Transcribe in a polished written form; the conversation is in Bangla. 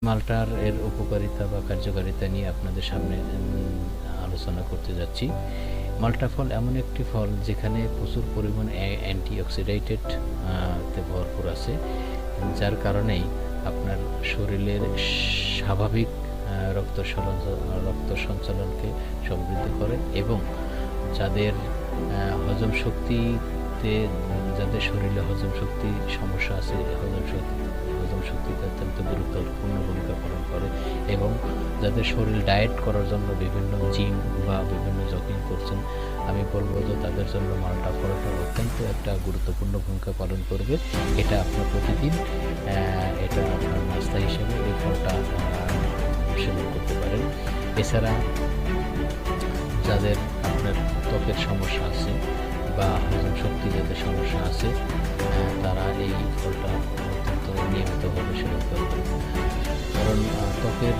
মালটার এর উপকারিতা বা কার্যকারিতা নিয়ে আপনাদের সামনে আলোচনা করতে যাচ্ছি। মালটা ফল এমন একটি ফল যেখানে প্রচুর পরিমাণে অ্যান্টিঅক্সিডেন্টেড তে ভরপুর আছে, যার কারণেই আপনার শরীরের স্বাভাবিক রক্ত সঞ্চালনকে সমৃদ্ধ করে এবং যাদের হজম শক্তিতে যাদের শরীরে হজম শক্তি সমস্যা আছে, হজম শক্তিতে অত্যন্ত গুরুত্বপূর্ণ ভূমিকা পালন করে এবং যাদের শরীর ডায়েট করার জন্য বিভিন্ন জিম বা বিভিন্ন জগিং করছেন, আমি বলবো যে তাদের জন্য মালটা ফলটা অত্যন্ত একটা গুরুত্বপূর্ণ ভূমিকা পালন করবে। এটা আপনার প্রতিদিন এটা আপনার নাস্তা হিসেবে এই ফলটা সেবন করতে পারেন। এছাড়া যাদের আপনার ত্বকের সমস্যা আছে বা হজম শক্তি যাদের সমস্যা আছে, তারা এই ফলটা অত্যন্ত নিয়মিতভাবে সেবন করবেন, কারণ ত্বকের